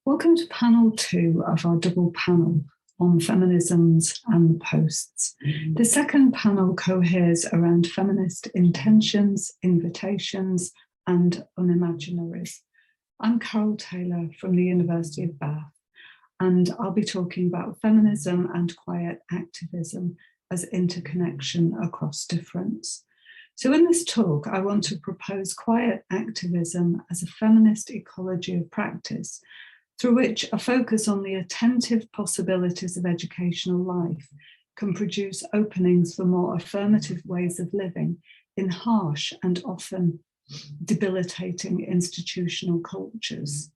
Welcome to panel 2 of our double panel on feminisms and the posts. The second panel coheres around feminist intentions, invitations, and unimaginaries. I'm Carol Taylor from the University of Bath, and I'll be talking about feminism and quiet activism as interconnection across difference. So in this talk, I want to propose quiet activism as a feminist ecology of practice, through which a focus on the attentive possibilities of educational life can produce openings for more affirmative ways of living in harsh and often debilitating institutional cultures.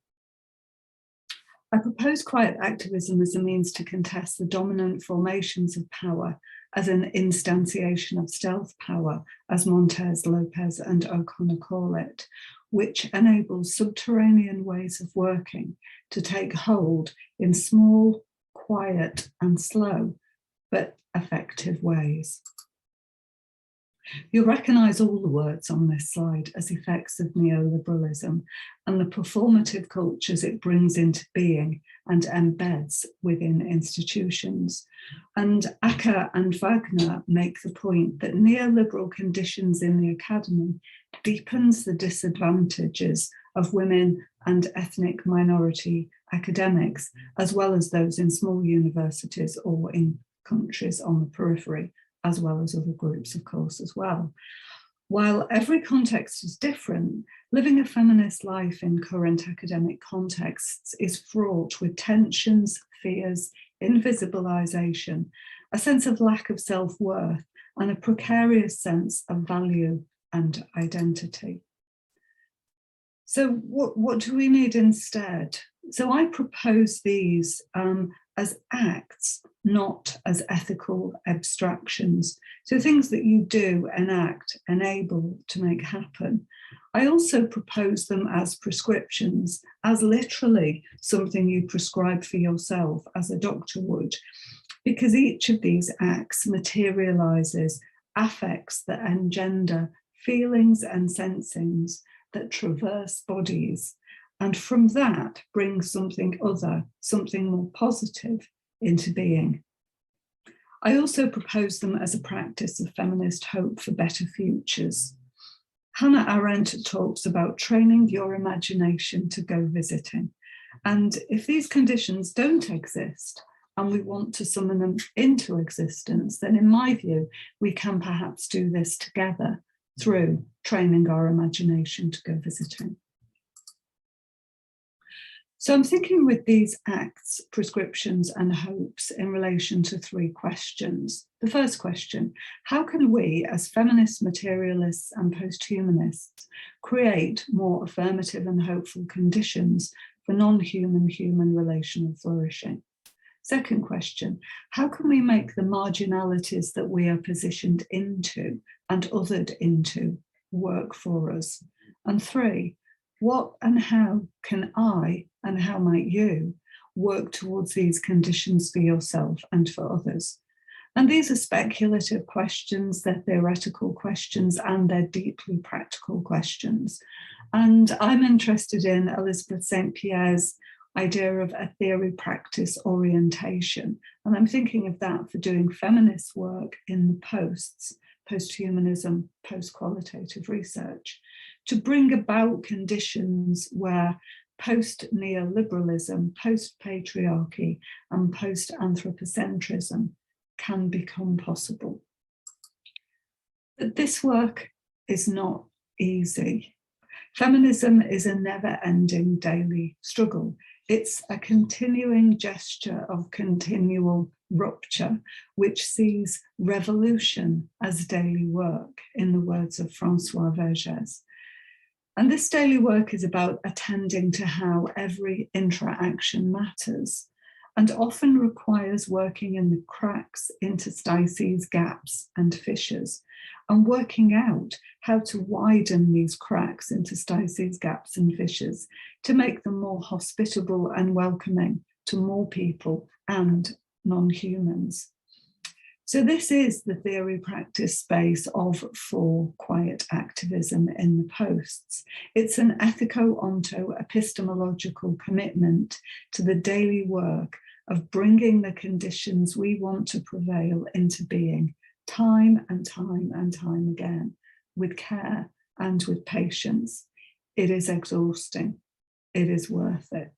I propose quiet activism as a means to contest the dominant formations of power as an instantiation of stealth power, as Montez, Lopez, and O'Connor call it, which enables subterranean ways of working to take hold in small, quiet, and slow, but effective ways. You'll recognise all the words on this slide as effects of neoliberalism and the performative cultures it brings into being and embeds within institutions. And Acker and Wagner make the point that neoliberal conditions in the academy deepens the disadvantages of women and ethnic minority academics, as well as those in small universities or in countries on the periphery, as well as other groups, of course, as well. While every context is different, living a feminist life in current academic contexts is fraught with tensions, fears, invisibilization, a sense of lack of self-worth, and a precarious sense of value and identity. So what do we need instead? So I propose these as acts, not as ethical abstractions. So things that you do, enact, enable to make happen. I also propose them as prescriptions, as literally something you prescribe for yourself as a doctor would, because each of these acts materializes affects that engender feelings and sensings that traverse bodies, and from that brings something other, something more positive into being. I also propose them as a practice of feminist hope for better futures. Hannah Arendt talks about training your imagination to go visiting. And if these conditions don't exist and we want to summon them into existence, then in my view, we can perhaps do this together through training our imagination to go visiting. So I'm thinking with these acts, prescriptions, and hopes in relation to 3 questions. The first question, how can we as feminist materialists and post-humanists create more affirmative and hopeful conditions for non-human human relational flourishing? Second question, how can we make the marginalities that we are positioned into and othered into work for us? And 3, what and how can I, and how might you, work towards these conditions for yourself and for others? And these are speculative questions, they're theoretical questions, and they're deeply practical questions. And I'm interested in Elizabeth St. Pierre's idea of a theory-practice orientation. And I'm thinking of that for doing feminist work in the posts, post-humanism, post-qualitative research, to bring about conditions where post-neoliberalism, post-patriarchy, and post-anthropocentrism can become possible. But this work is not easy. Feminism is a never-ending daily struggle. It's a continuing gesture of continual rupture, which sees revolution as daily work, in the words of François Vergès. And this daily work is about attending to how every interaction matters, and often requires working in the cracks, interstices, gaps, and fissures, and working out how to widen these cracks, interstices, gaps, and fissures to make them more hospitable and welcoming to more people and non-humans. So this is the theory practice space for quiet activism in the posts. It's an ethico-onto-epistemological commitment to the daily work of bringing the conditions we want to prevail into being, time and time and time again, with care and with patience. It is exhausting. It is worth it.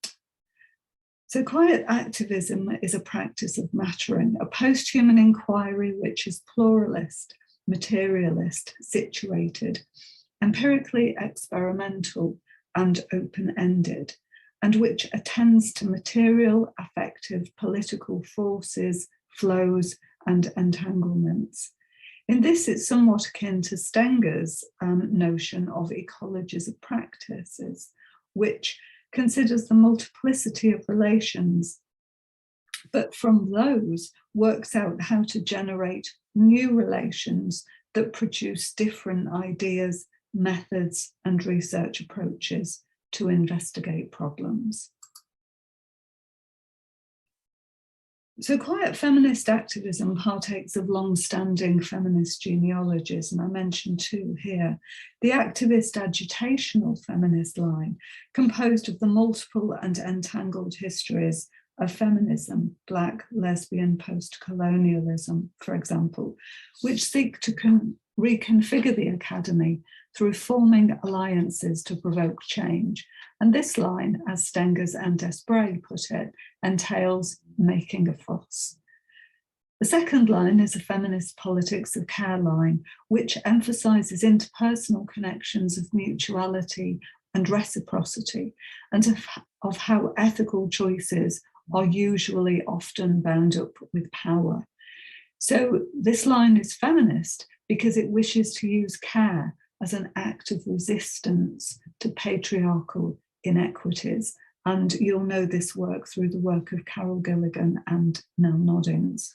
So quiet activism is a practice of mattering, a post-human inquiry which is pluralist, materialist, situated, empirically experimental and open-ended, and which attends to material, affective, political forces, flows, and entanglements. In this, it's somewhat akin to Stenger's notion of ecologies of practices, which considers the multiplicity of relations, but from those works out how to generate new relations that produce different ideas, methods, and research approaches to investigate problems. So quiet feminist activism partakes of long-standing feminist genealogies, and I mentioned two here. The activist agitational feminist line, composed of the multiple and entangled histories of feminism, Black, lesbian, post-colonialism, for example, which seek to reconfigure the academy through forming alliances to provoke change. And this line, as Stengers and Desprez put it, entails making a fuss. The second line is a feminist politics of care line, which emphasises interpersonal connections of mutuality and reciprocity, and of how ethical choices are usually often bound up with power. So this line is feminist because it wishes to use care as an act of resistance to patriarchal inequities. And you'll know this work through the work of Carol Gilligan and Nell Noddings.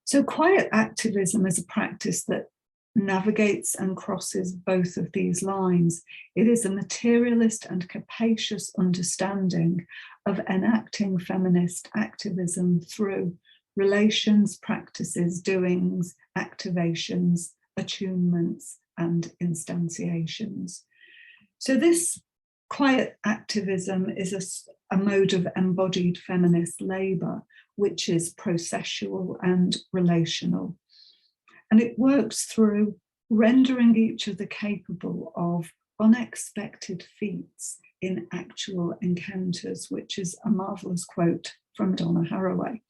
So quiet activism is a practice that navigates and crosses both of these lines. It is a materialist and capacious understanding of enacting feminist activism through relations, practices, doings, activations, attunements, and instantiations. So this quiet activism is a mode of embodied feminist labour, which is processual and relational. And it works through rendering each other capable of unexpected feats in actual encounters, which is a marvellous quote from Donna Haraway.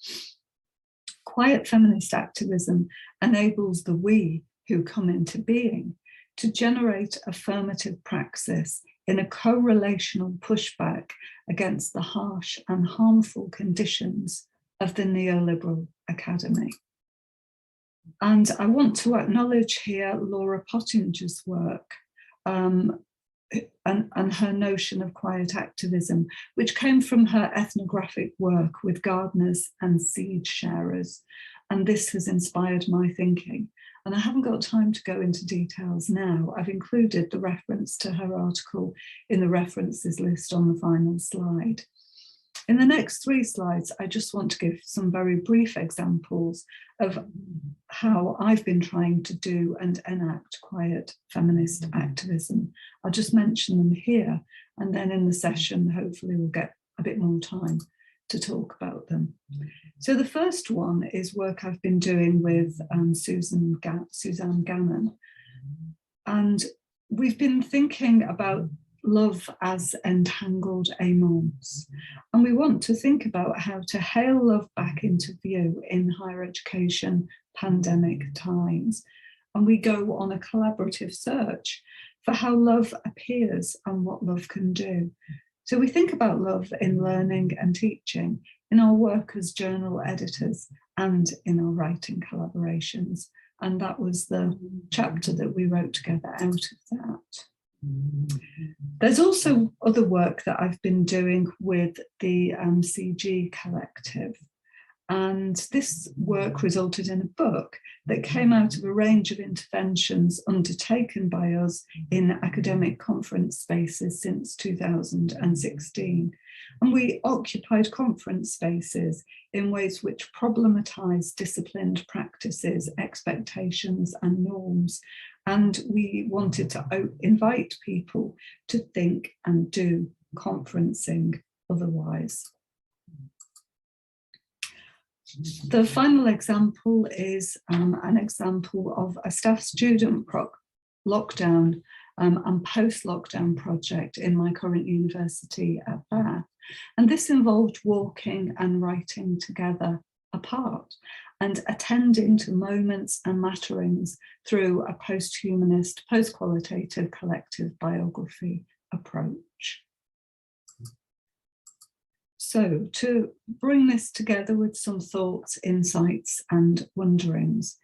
Quiet feminist activism enables the we who come into being to generate affirmative praxis in a co-relational pushback against the harsh and harmful conditions of the neoliberal academy. And I want to acknowledge here Laura Pottinger's work and her notion of quiet activism, which came from her ethnographic work with gardeners and seed sharers. And this has inspired my thinking. And I haven't got time to go into details now. I've included the reference to her article in the references list on the final slide. In the next 3 slides, I just want to give some very brief examples of how I've been trying to do and enact quiet feminist activism. I'll just mention them here, and then in the session, hopefully we'll get a bit more time to talk about them. So the first one is work I've been doing with Suzanne Gannon. And we've been thinking about love as entangled aimants. And we want to think about how to hail love back into view in higher education pandemic times. And we go on a collaborative search for how love appears and what love can do. So we think about love in learning and teaching, in our work as journal editors, and in our writing collaborations. And that was the chapter that we wrote together out of that. There's also other work that I've been doing with the CG Collective. And this work resulted in a book that came out of a range of interventions undertaken by us in academic conference spaces since 2016. And we occupied conference spaces in ways which problematized disciplined practices, expectations, and norms. And we wanted to invite people to think and do conferencing otherwise. The final example is an example of a staff-student lockdown and post-lockdown project in my current university at Bath. And this involved walking and writing together apart and attending to moments and matterings through a post-humanist, post-qualitative collective biography approach. So to bring this together with some thoughts, insights, and wonderings,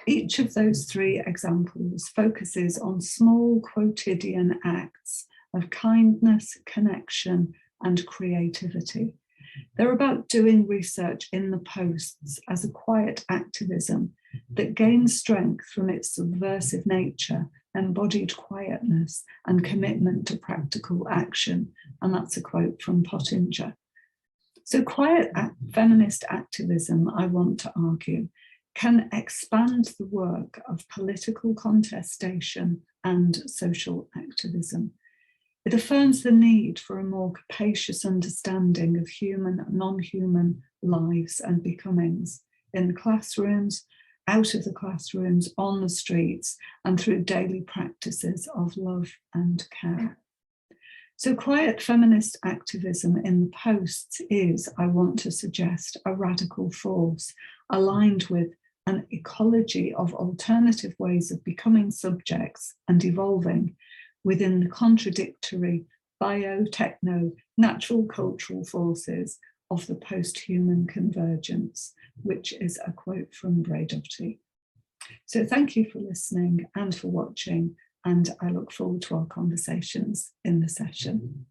each of those three examples focuses on small quotidian acts of kindness, connection, and creativity. They're about doing research in the posts as a quiet activism that gains strength from its subversive nature, embodied quietness, and commitment to practical action. And that's a quote from Pottinger. So quiet feminist activism, I want to argue, can expand the work of political contestation and social activism. It affirms the need for a more capacious understanding of human and non-human lives and becomings in classrooms, out of the classrooms, on the streets, and through daily practices of love and care. So quiet feminist activism in the posts is, I want to suggest, a radical force aligned with an ecology of alternative ways of becoming subjects and evolving within the contradictory bio-techno natural cultural forces of the post-human convergence, which is a quote from Braidovty. So thank you for listening and for watching, and I look forward to our conversations in the session.